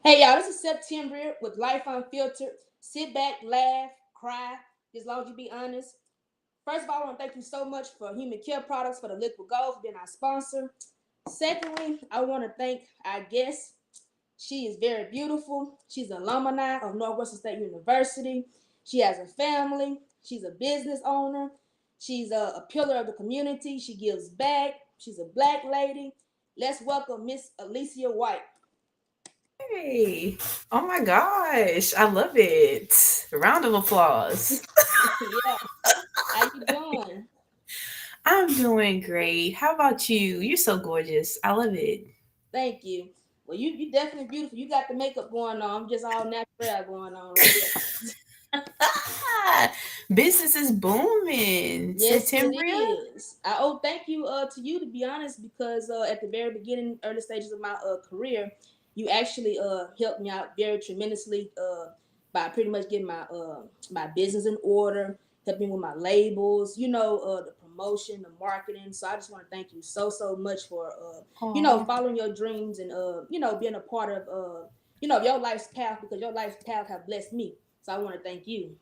Hey y'all, this is Septembria with Life Unfiltered. Sit back, laugh, cry, as long as you be honest. First of all, I want to thank you so much for Human Care Products for the Liquid Gold for being our sponsor. Secondly, I want to thank our guest. She is very beautiful. She's an alumni of Northwestern State University. She has a family. She's a business owner. She's a pillar of the community. She gives back. She's a black lady. Let's welcome Miss Alicia White. Hey, oh my gosh, I love it. A round of applause. Yeah, how you doing? I'm doing great. How about you? You're so gorgeous. I love it. Thank you. Well, you definitely beautiful. You got the makeup going on. I'm just all natural going on right here. Ah, business is booming. Yes, it Septembria? is. I owe thank you to you to be honest because at the very beginning, early stages of my career, you actually helped me out very tremendously by pretty much getting my business in order, helping me with my labels, the promotion, the marketing. So I just want to thank you so much for Oh, following your dreams and being a part of your life's path because your life's path have blessed me. So I want to thank you.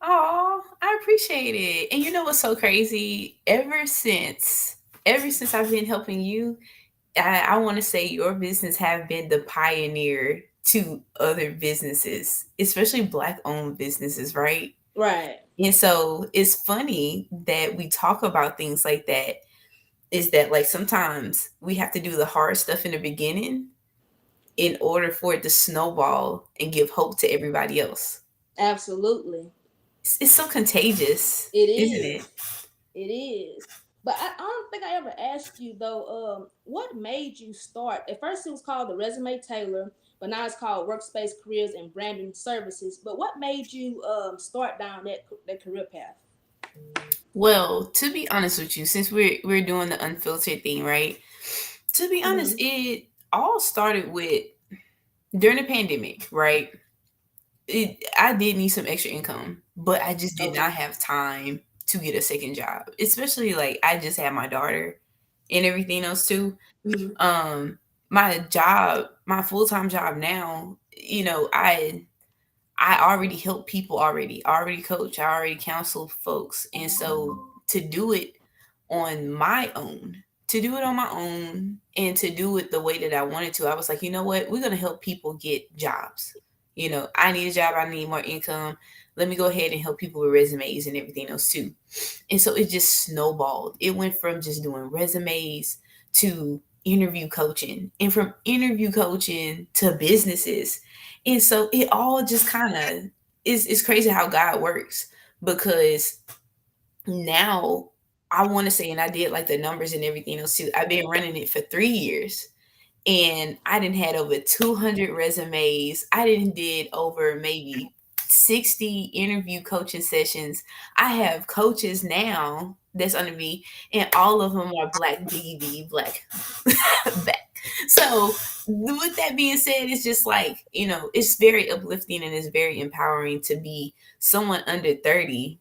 oh, I appreciate it. And you know what's so crazy? Ever since I've been helping you, I want to say your business have been the pioneer to other businesses, especially black owned businesses, right? Right. And so it's funny that we talk about things like that. Is that like sometimes we have to do the hard stuff in the beginning in order for it to snowball and give hope to everybody else. Absolutely. It's so contagious, It isn't it? is. It is. But I don't think I ever asked you though, what made you start? At first it was called the Resume Tailor, but now it's called Workspace Careers and Branding Services. But what made you start down that career path? Well, to be honest with you, since we're doing the unfiltered thing, right? To be honest, Mm-hmm. it all started with during the pandemic, right? I did need some extra income, but I just did not Okay. have time to get a second job. Especially like I just had my daughter and everything else too. Mm-hmm. Um my job, my full-time job now, I already help people already. I already coach, I already counsel folks. And so to do it on my own, to do it on my own and to do it the way that I wanted to, I was like, you know what? We're going to help people get jobs. I need a job, I need more income. Let me go ahead and help people with resumes and everything else too. And so it just snowballed. It went from just doing resumes to interview coaching, and from interview coaching to businesses. And so it all just kind of is crazy how God works, because now I want to say, and I did like the numbers and everything else too. I've been running it for 3 years, and I didn't had over 200 resumes. I didn't did over maybe 60 interview coaching sessions. I have coaches now that's under me, and all of them are black BD, black back. So with that being said, it's just like, it's very uplifting and it's very empowering to be someone under 30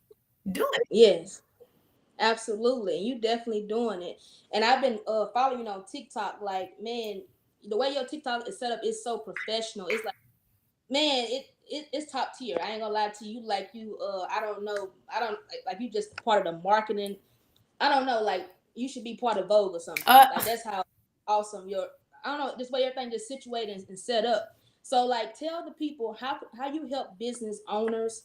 doing it. Yes. Absolutely. And you definitely doing it. And I've been following you on TikTok. Like, man, the way your TikTok is set up is so professional. It's like, man, it's top tier. I ain't gonna lie to you. Like you, I don't know, I don't like you just part of the marketing. I don't know, like you should be part of Vogue or something. Uh, Like that's how awesome your. I don't know this way everything just situated and set up. So like, tell the people how you help business owners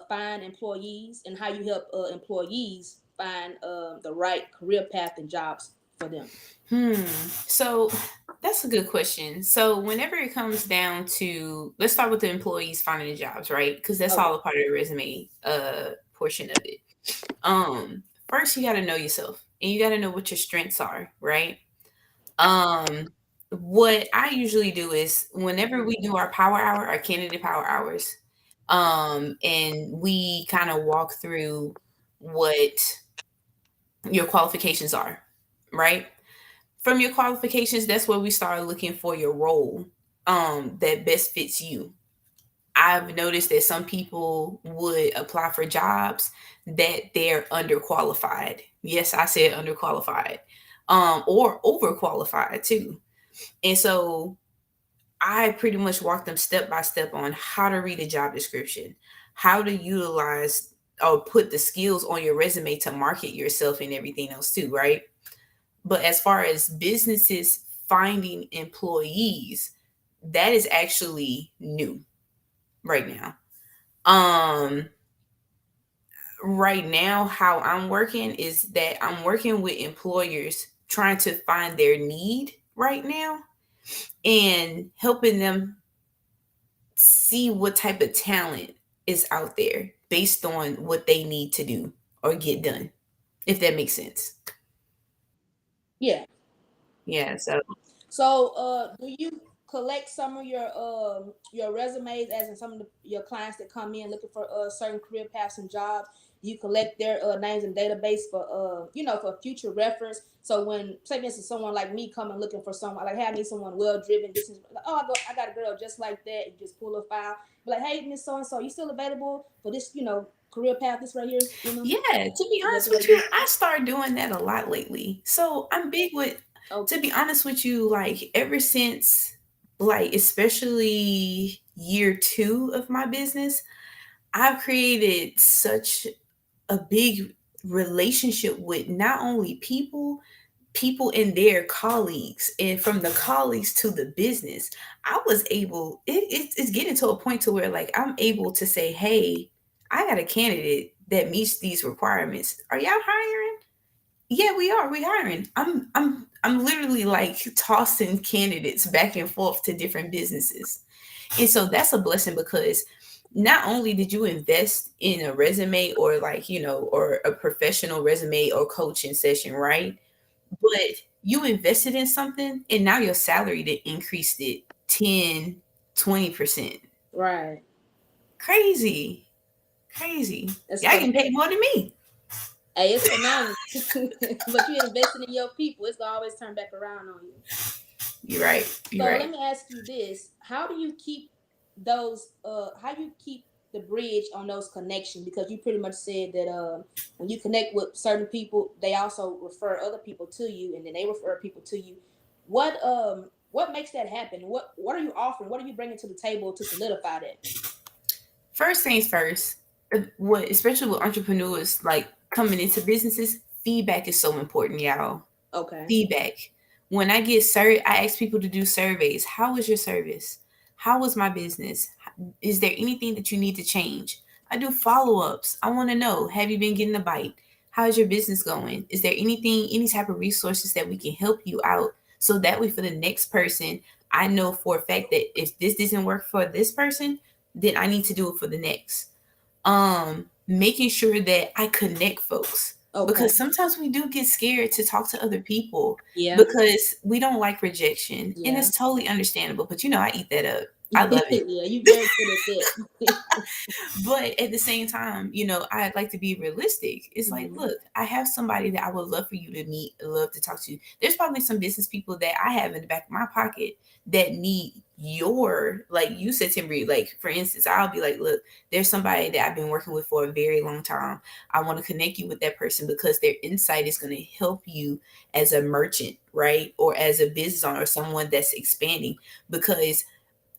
find employees and how you help employees find the right career path and jobs for them. Hmm. So that's a good question. So whenever it comes down to, let's start with the employees finding the jobs, right? Because that's Okay. all a part of the resume portion of it. First you got to know yourself, and you got to know what your strengths are, right? Um, what I usually do is whenever we do our power hour, our candidate power hours, and we kind of walk through what your qualifications are, right? From your qualifications, that's where we start looking for your role that best fits you. I've noticed that some people would apply for jobs that they're underqualified. Yes, I said underqualified. Or overqualified too. And so I pretty much walk them step by step on how to read a job description, how to utilize or put the skills on your resume to market yourself and everything else too, right? But as far as businesses finding employees, that is actually new right now. Um right now how I'm working is that I'm working with employers trying to find their need right now and helping them see what type of talent is out there based on what they need to do or get done, if that makes sense. Yeah. Yeah, so So, do you collect some of your resumes, as in some of your clients that come in looking for certain career paths and jobs? You collect their names and database for for future reference. So when, say for instance, someone like me coming looking for someone like, hey, I need someone well driven. This is like, oh, I got a girl just like that. You just pull a file, be like, hey, Miss So and So, you still available for this career path? This right here, yeah, to be Is that honest the way with you do you, it? I started doing that a lot lately. So I'm big with, Okay. to be honest with you, like ever since, like especially year two of my business, I've created such a big relationship with not only people and their colleagues, and from the colleagues to the business. I was able, it's getting to a point to where like I'm able to say, hey, I got a candidate that meets these requirements, are y'all hiring? Yeah, we are, we hiring. I'm literally like tossing candidates back and forth to different businesses. And so that's a blessing because not only did you invest in a resume or like, or a professional resume or coaching session, right? But you invested in something and now your salary that increased it 10, 20%. Right. Crazy. Crazy. That's Y'all getting phenomenal. paid more than me. Hey, it's phenomenal. But you investing in your people, it's gonna always turn back around on you. You're right. You're So let right. me ask you this: how do you keep those? How you keep the bridge on those connections? Because you pretty much said that when you connect with certain people, they also refer other people to you, and then they refer people to you. What makes that happen? What are you offering? What are you bringing to the table to solidify that? First things first, what especially with entrepreneurs like coming into businesses, feedback is so important, y'all. Okay. Feedback. When I ask people to do surveys. How was your service? How was my business? Is there anything that you need to change? I do follow-ups. I want to know, have you been getting a bite? How's your business going? Is there any type of resources that we can help you out? So that way for the next person, I know for a fact that if this doesn't work for this person, then I need to do it for the next. Making sure that I connect folks, Okay. because sometimes we do get scared to talk to other people Yeah. because we don't like rejection, and Yeah. it's totally understandable, but I eat that up. I love it. Yeah. You very good at that. But at the same time, I'd like to be realistic. It's like, Mhm. look, I have somebody that I would love for you to meet, love to talk to. There's probably some business people that I have in the back of my pocket that need your, like you said, Timber, like for instance, I'll be like, look, there's somebody that I've been working with for a very long time. I want to connect you with that person because their insight is going to help you as a merchant, right? Or as a business owner or someone that's expanding, because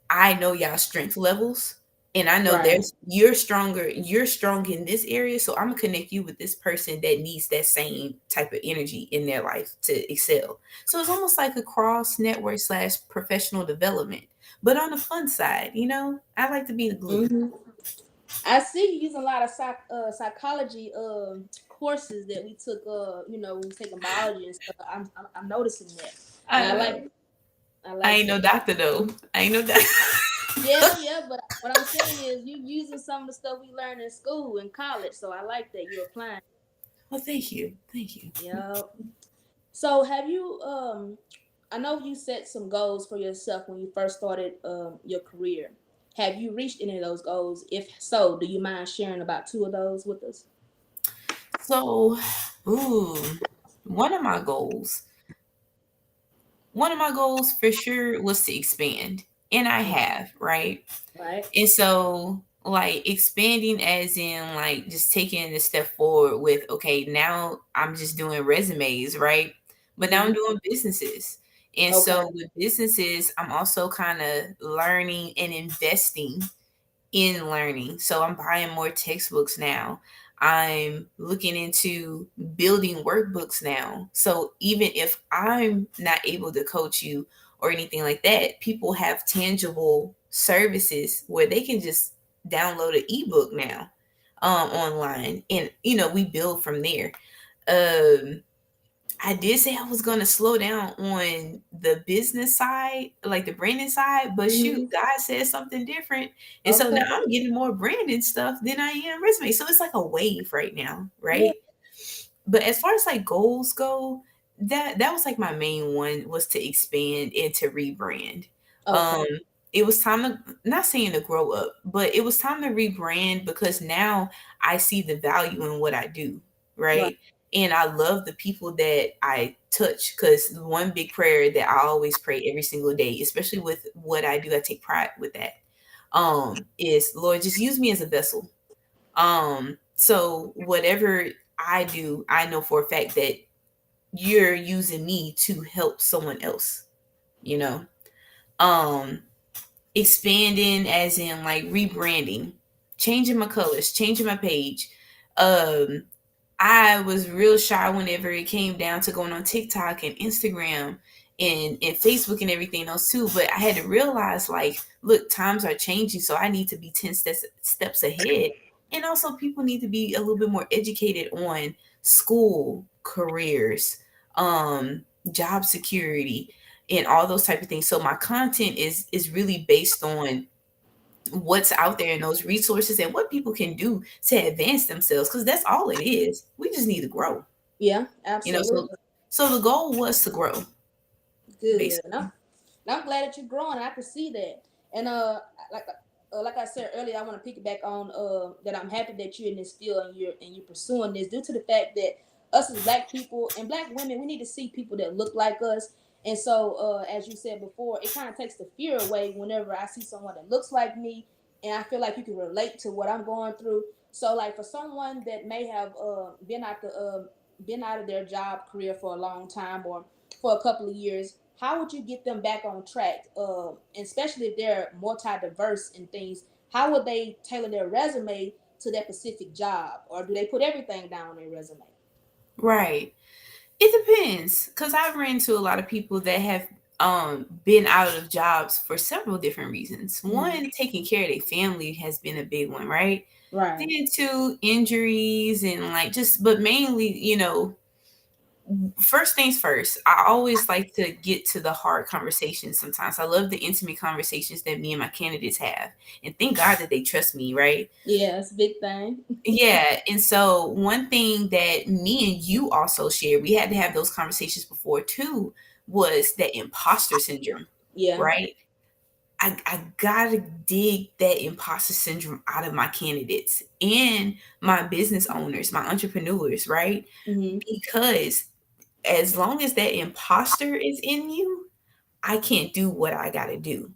I know y'all strength levels, and I know Right. you're strong in this area, so I'm gonna connect you with this person that needs that same type of energy in their life to excel. So it's almost like a cross network slash professional development. But on the fun side, I like to be the glue. Hmm. I see you using a lot of psychology courses that we took. When we taking biology and stuff. I'm noticing that, and I I like know. I I like ain't that. no doctor though. I ain't no doctor. Yeah, yeah. But what I'm saying is, you using some of the stuff we learned in school and college. So I like that you applying. Well, thank you. Thank you. Yeah. So have you I know you set some goals for yourself when you first started your career. Have you reached any of those goals? If so, do you mind sharing about two of those with us? So, ooh, one of my goals one of my goals for sure was to expand, and I Okay. have, right? Right. And so like expanding as in like just taking a step forward with, okay, now I'm just doing resumes, right? But now I'm Hmm. doing businesses. And Okay. so with businesses, I'm also kind of learning and investing in learning. So I'm buying more textbooks now. I'm looking into building workbooks now. So even if I'm not able to coach you or anything like that, people have tangible services where they can just download an ebook now online, and we build from there. Um I did say I was gonna slow down on the business side, like the branding side, but shoot, Mm-hmm. God said something different. And so now Okay. I'm getting more branding stuff than I am resume. So it's like a wave right now, Yeah. right? But as far as like goals go, that was like my main one, was to expand and to rebrand. Okay. Um, it was time to, not saying to grow up, but it was time to rebrand because now I see the value in what I do, Right. right? And I love the people that I touch, because one big prayer that I always pray every single day, especially with what I do, I take pride with that. Is Lord, just use me as a vessel. So whatever I do, I know for a fact that you're using me to help someone else, you know. Um, Expanding as in like rebranding, changing my colors, changing my page. Um, I was real shy whenever it came down to going on TikTok and Instagram and Facebook and everything else too. But I had to realize, like, look, times are changing, so I need to be 10 steps ahead. And also, people need to be a little bit more educated on school, careers, job security, and all those type of things. So my content is really based on what's out there in those resources and what people can do to advance themselves, because that's all it is. We just need to grow, Yeah. you know. So Absolutely. so the goal was to grow, Good. basically. And I'm glad that you're growing. I can see that. And like like I said earlier, I want to piggyback on that I'm happy that you're in this field and you're pursuing this, due to the fact that us as black people and black women, we need to see people that look like us. And so, as you said before, it kind of takes the fear away whenever I see someone that looks like me, and I feel like you can relate to what I'm going through. So, like for someone that may have been out of their job career for a long time, or for a couple of years, how would you get them back on track? Especially if they're multi-diverse in things, how would they tailor their resume to that specific job, or do they put everything down on their resume? Right. It depends, because I've ran into a lot of people that have been out of jobs for several different reasons. Mm-hmm. One, taking care of their family has been a big one, right? Right. Then two, injuries, and like just, but mainly, first things first, I always like to get to the hard conversations sometimes. I love the intimate conversations that me and my candidates have. And thank God that they trust me, right? Yeah, it's a big thing. Yeah. And so, one thing that me and you also shared, we had to have those conversations before too, was that imposter syndrome, Yeah. right? I gotta dig that imposter syndrome out of my candidates and my business owners, my entrepreneurs, right? Mm-hmm. Because as long as that imposter is in you, I can't do what I got to do,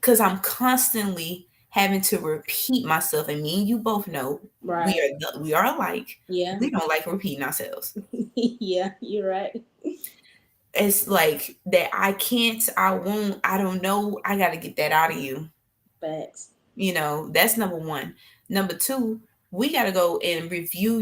because I'm constantly having to repeat myself. And me and you both know Right. we are alike. Yeah. We don't like repeating ourselves. Yeah, you're right. It's like that. I can't. I won't. I don't know. I got to get that out of you. Facts. That's number one. Number two, we got to go and review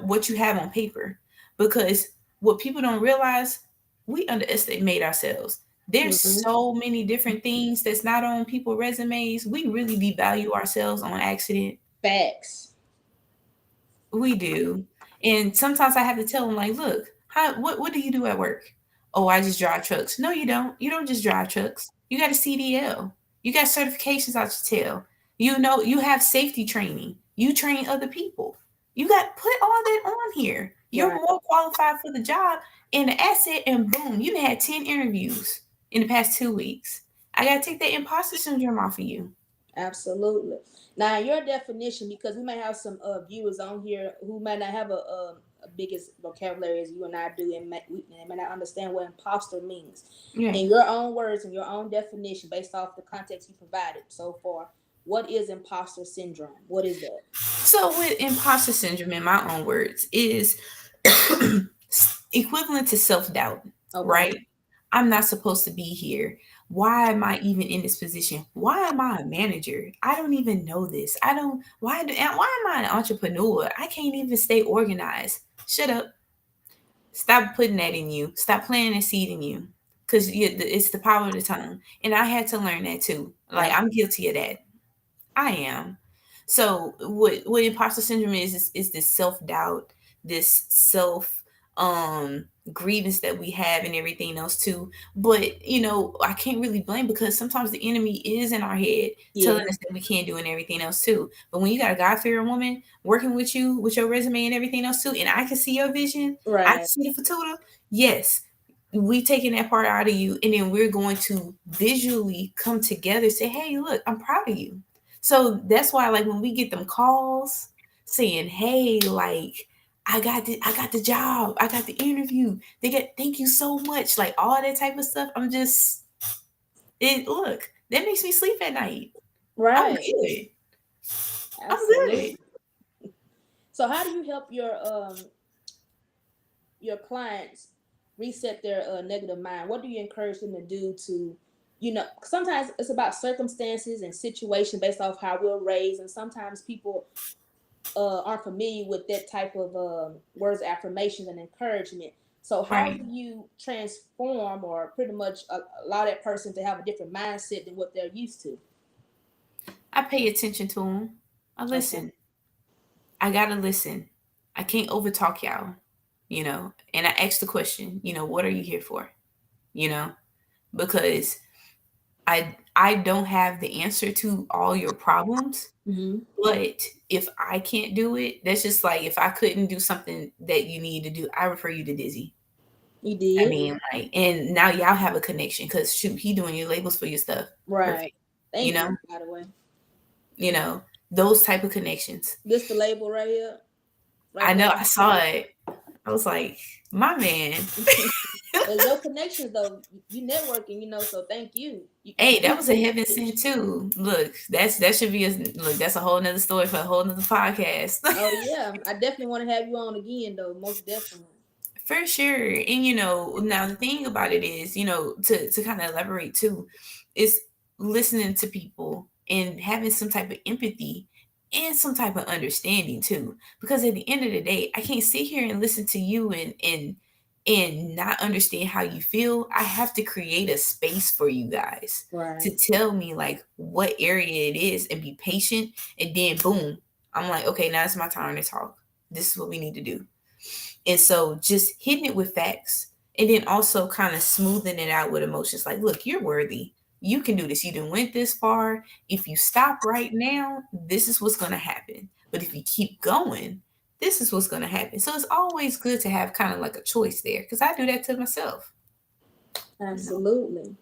what you have on paper, because what people don't realize, we underestimate ourselves. There's Mm-hmm. so many different things that's not on people's resumes. We really devalue ourselves on accident. Facts. We do. And sometimes I have to tell them, like, look, what do you do at work? Oh, I just drive trucks. No, you don't. You don't just drive trucks. You got a CDL. You got certifications out your tail. You have safety training. You train other people. You got put all that on here. You're Right. more qualified for the job and the asset, and boom, you had 10 interviews in the past 2 weeks. I gotta take that imposter syndrome off of you. Absolutely. Now, your definition, because we may have some viewers on here who may not have a biggest vocabulary as you and I do, and they may not understand what imposter means. Yeah. In your own words and your own definition, based off the context you provided so far, what is imposter syndrome? What is that? So, with imposter syndrome, in my own words, is equivalent to self doubt. Okay. right? I'm not supposed to be here. Why am I even in this position? Why am I a manager? I don't even know this. I don't, why am I an entrepreneur? I can't even stay organized. Shut up. Stop putting that in you. Stop planting that seed in you. Because it's the power of the tongue. And I had to learn that too. Like, I'm guilty of that. I am. So what imposter syndrome is this self doubt, this self grievance that we have and everything else too. But I can't really blame, because sometimes the enemy is in our head telling Yes. us that we can't do and everything else too. But when you got a God fearing woman working with you with your resume and everything else too, and I can see your vision, I can Right. see the futura, yes, we taking that part out of you, and then we're going to visually come together, say, hey, look, I'm proud of you. So that's why, like, when we get them calls saying, "Hey, like, I got the job, I got the interview, they get thank you so much," like all that type of stuff. I'm just it. Look, that makes me sleep at night. I'm Right. good. I'm good. Absolutely. So how do you help your clients reset their negative mind? What do you encourage them to do to, sometimes it's about circumstances and situation based off how we're raised, and sometimes people aren't familiar with that type of words, affirmations, and encouragement. So how Right. do you transform or pretty much allow that person to have a different mindset than what they're used to? I pay attention to them. I Okay. listen. I gotta listen. I can't overtalk y'all. And I ask the question. What are you here for? You know, because I don't have the answer to all your problems, Mm-hmm. but if I can't do it, that's just like if I couldn't do something that you need to do, I refer you to Dizzy. You I did. mean, like, and now y'all have a connection because shoot, he doing your labels for your stuff. Right. Perfect. You Thank you, know, by the way. you know, those type of connections. This the label right here, I right know there. I saw it. I was like, my man. Well, your connections though, you networking, so thank you. You Hey, that keep was a getting heaven pitched. sent too. Look, that should be a look. That's a whole nother story for a whole nother podcast. Oh yeah, I definitely want to have you on again though, most definitely. For sure. And now the thing about it is, to kind of elaborate too, is listening to people and having some type of empathy and some type of understanding too. Because at the end of the day, I can't sit here and listen to you and not understand how you feel. I have to create a space for you guys to Right. tell me like what area it is and be patient. And then boom, I'm like, okay, now it's my turn to talk. This is what we need to do. And so just hitting it with facts and then also kind of smoothing it out with emotions like, look, you're worthy. You can do this. You didn't went this far. If you stop right now, this is what's going to happen. But if you keep going, this is what's going to happen. So it's always good to have kind of like a choice there because I do that to myself. You know? Absolutely.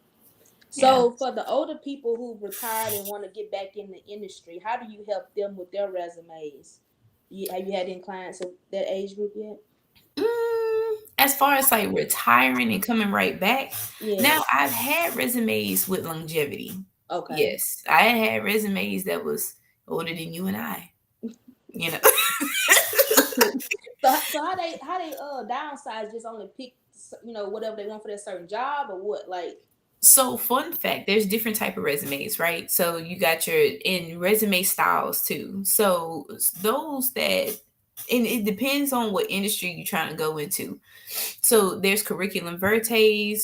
Yeah. So for the older people who've retired and want to get back in the industry, how do you help them with their resumes? Have you had any clients of that age group yet? As far as like retiring and coming right back, now Yes. I've had resumes with longevity. Okay. Yes, I had resumes that was older than you and I. You know. So how they downsize, just only pick whatever they want for their certain job or what, like. So fun fact, there's different type of resumes, right? So you got your in resume styles too. So those that and it depends on what industry you're trying to go into. So there's curriculum vitae,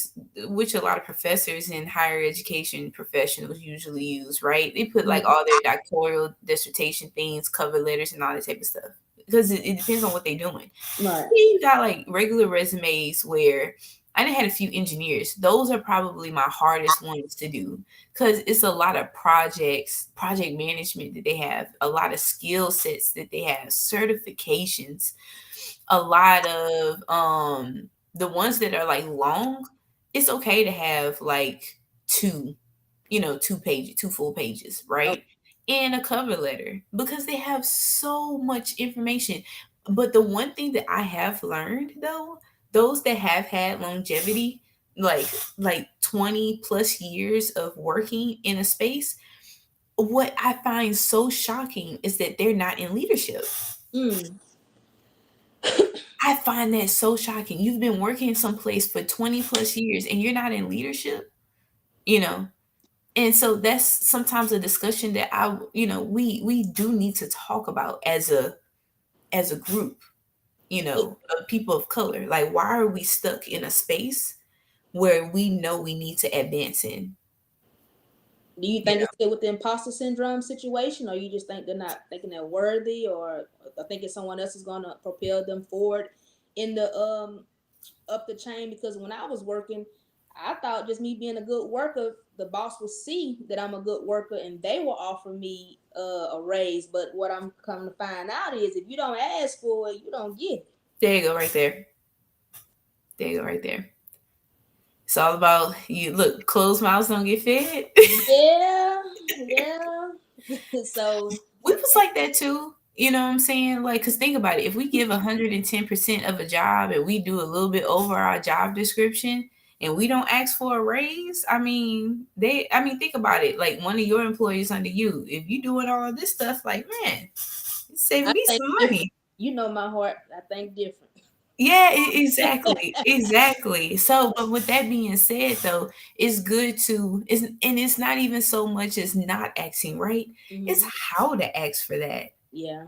which a lot of professors in higher education professionals usually use, right? They put like Mhm. all their doctoral dissertation things, cover letters, and all that type of stuff because it depends on what they're doing. Right. You got like regular resumes where I done had a few engineers. Those are probably my hardest ones to do because it's a lot of project management that they have, a lot of skill sets that they have, certifications, a lot of the ones that are like long. It's okay to have like two, two full pages, Oh, right? And a cover letter because they have so much information. But the one thing that I have learned though, those that have had longevity, like 20 plus years of working in a space, what I find so shocking is that they're not in leadership. mm. I find that so shocking. You've been working someplace for 20 plus years and you're not in leadership, you know. And so that's sometimes a discussion that we do need to talk about as a group, of people of color. Like, why are we stuck in a space where we know we need to advance in? Do you You think know, it's still with the imposter syndrome situation, or you just think they're not thinking they're worthy, or thinking someone else is going to propel them forward in the up the chain? Because when I was working, I thought just me being a good worker, the boss would see that I'm a good worker, and they will offer me a raise. But what I'm coming to find out is, if you don't ask for it, you don't get it. there you go, right there. There you go, right there. It's all about you. Look, closed mouths don't get fed. Yeah, yeah. So We was like that too. You know what I'm saying? Like, cause think about it. If we give 110% of a job and we do a little bit over our job description and we don't ask for a raise, think about it. Like, one of your employees under you, if you doing all of this stuff, like, man, it's saving I me think some different. money. You know my heart. I think different. Yeah, exactly, exactly. So, but with that being said, though, it's good to it's not even so much as not asking, right? It's Hmm. how to ask for that. Yeah.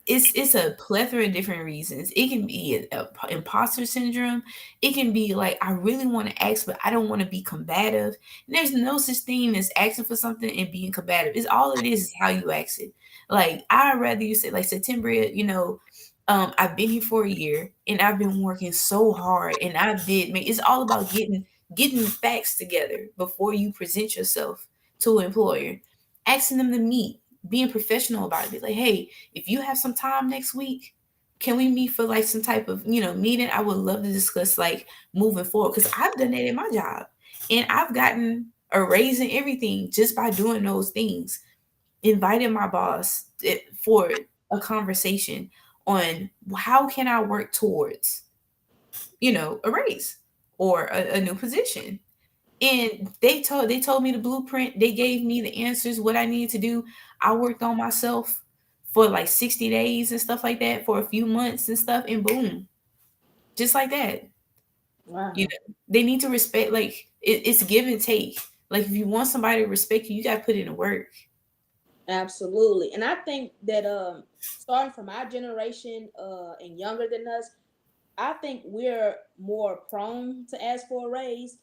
It's a plethora of different reasons. It can be a imposter syndrome. It can be like, I really want to ask, but I don't want to be combative. And there's no such thing as asking for something and being combative. It's all it is how you ask it. Like, I'd rather you say, like, Septembria, I've been here for a year and I've been working so hard, and it's all about getting facts together before you present yourself to an employer, asking them to meet, being professional about it. Be like, hey, if you have some time next week, can we meet for like some type of meeting? I would love to discuss like moving forward, because I've done that in my job and I've gotten a raise and everything just by doing those things. Invited my boss for a conversation on how can I work towards a raise or a new position. And they told me the blueprint. They gave me the answers, what I needed to do. I worked on myself for like 60 days and stuff like that, for a few months and stuff, and boom, just like that. Wow. They need to respect, like, it's give and take. Like, if you want somebody to respect you, you got to put in the work. Absolutely. And I think that starting from our generation and younger than us, I think we're more prone to ask for a raise.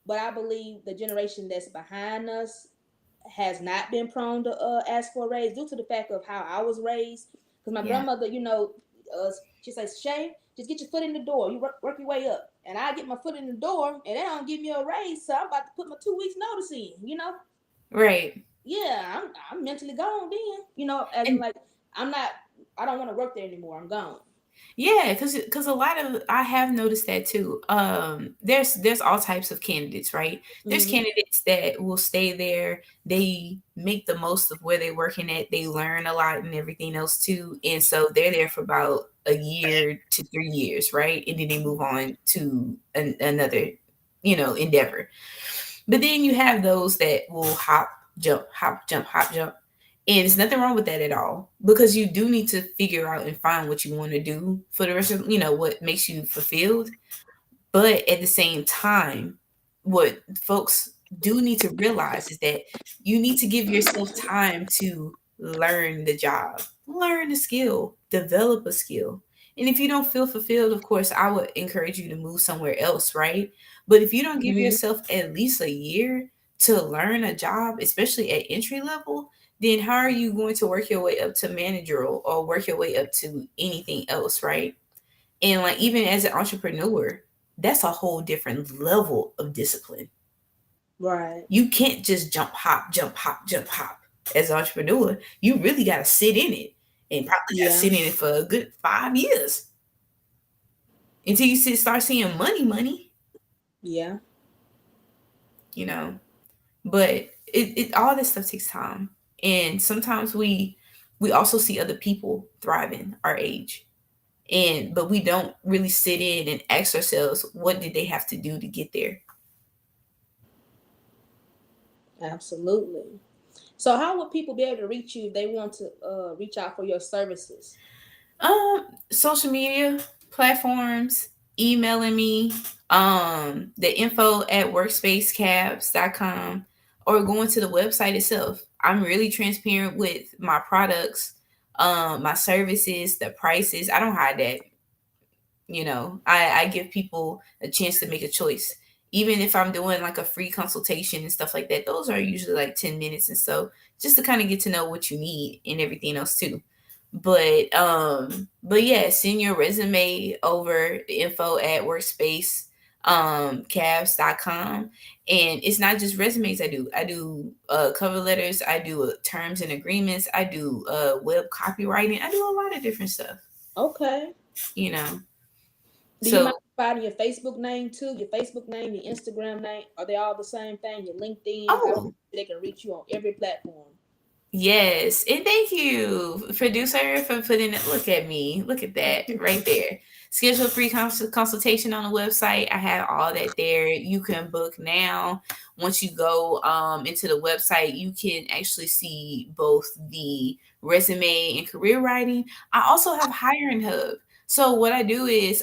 But I believe the generation that's behind us has not been prone to ask for a raise, due to the fact of how I was raised. Because my Yeah. grandmother, she says, Shay, just get your foot in the door. You work your way up. And I get my foot in the door, and they don't give me a raise. So I'm about to put my 2 weeks notice in. Right. Yeah, I'm mentally gone then. As in, And like, I'm not. I don't want to work there anymore. I'm gone. yeah, because a lot of I have noticed that too. There's all types of candidates, right? There's Hmm. candidates that will stay there. They make the most of where they're working at. They learn a lot and everything else too, and so they're there for about a year to 3 years, right? And then they move on to another, endeavor. But then you have those that will hop, jump, hop, jump, hop, jump. And there's nothing wrong with that at all, because you do need to figure out and find what you want to do for the rest of, what makes you fulfilled. But at the same time, what folks do need to realize is that you need to give yourself time to learn the job, learn the skill, develop a skill. And if you don't feel fulfilled, of course, I would encourage you to move somewhere else, right? But if you don't give Hmm. yourself at least a year to learn a job, especially at entry level, then how are you going to work your way up to managerial or work your way up to anything else, right? And like, even as an entrepreneur, that's a whole different level of discipline. Right. You can't just jump, hop, jump, hop, jump, hop. As an entrepreneur, you really got to sit in it, and probably got to Yeah. sit in it for a good 5 years until you start seeing money, Yeah. you know. But it all this stuff takes time. And sometimes we also see other people thriving our age. But we don't really sit in and ask ourselves, what did they have to do to get there? Absolutely. So, how would people be able to reach you if they want to reach out for your services? Social media platforms, emailing me, the info at workspacecabs.com, or going to the website itself. I'm really transparent with my products, my services, the prices. I don't hide that. I give people a chance to make a choice. Even if I'm doing like a free consultation and stuff like that, those are usually like 10 minutes and so, just to kind of get to know what you need and everything else too. But yeah, send your resume over the info at workspace cabs.com. And it's not just resumes. I do cover letters, I do terms and agreements, I do web copywriting, I do a lot of different stuff, Okay. you know. Do you mind So, providing your Facebook name too? Your Facebook name, your Instagram name, are they all the same thing? Your LinkedIn, that way oh, they can reach you on every platform. yes. And thank you, producer, for putting it. Look at me. Look at that right there. Schedule a free consultation on the website. I have all that there. You can book now. Once you go into the website, you can actually see both the resume and career writing. I also have Hiring Hub. So what I do is,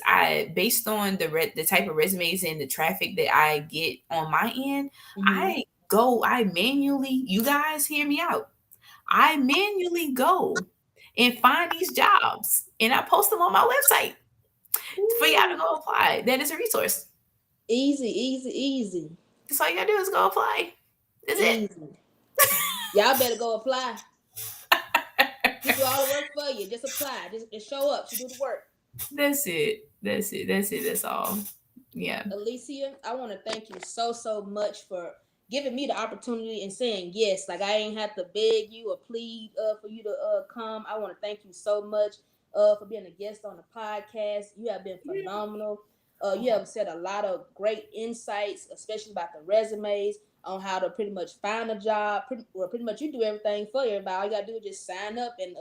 based on the type of resumes and the traffic that I get on my end, Mm-hmm. I manually, you guys hear me out, I manually go and find these jobs and I post them on my website for y'all to Ooh, go apply. That is a resource. easy, easy, easy, That's all you gotta do is go apply. That's it. easy. Y'all better go apply. She do all the work for you. Just apply. Just show up. She do the work. That's it. That's it. That's it. That's all. Yeah. Alicia, I want to thank you so so much for giving me the opportunity and saying yes. Like I ain't have to beg you or plead for you to come. I want to thank you so much for being a guest on the podcast. You have been phenomenal. You have said a lot of great insights, especially about the resumes on how to pretty much find a job. Pretty much you do everything for everybody. All you gotta do is just sign up and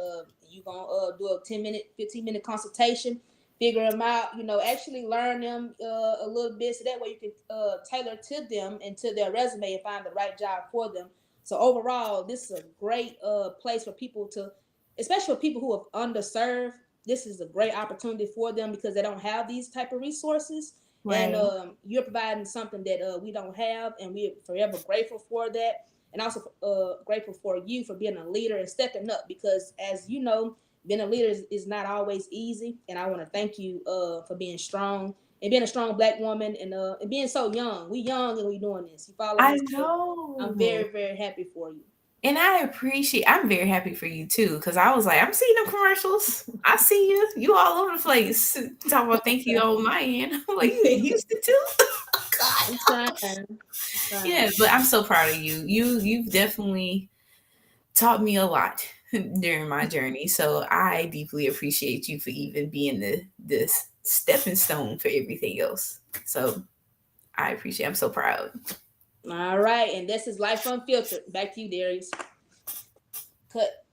you gonna do a 10-minute, 15-minute consultation, figure them out, actually learn them a little bit so that way you can tailor to them and to their resume and find the right job for them. So overall, this is a great place for people to, especially for people who are underserved. This is a great opportunity for them because they don't have these type of resources. And Right. you're providing something that we don't have, and we're forever grateful for that. And also grateful for you for being a leader and stepping up because, as you know, being a leader is not always easy, and I want to thank you for being strong and being a strong Black woman and being so young. We young and we doing this. You follow I me? So I'm know. very very happy for you. And I'm very happy for you too, because I was like, I'm seeing them commercials. I see you. You all over the place. Talking about thank you on my end. I'm like, you in Houston too? I'm God. trying. I'm Yeah, trying. but I'm so proud of you. You've definitely taught me a lot during my journey. So I deeply appreciate you for even being this stepping stone for everything else. So I appreciate. I'm so proud. All right, and this is Life Unfiltered. Back to you, Darius. Cut.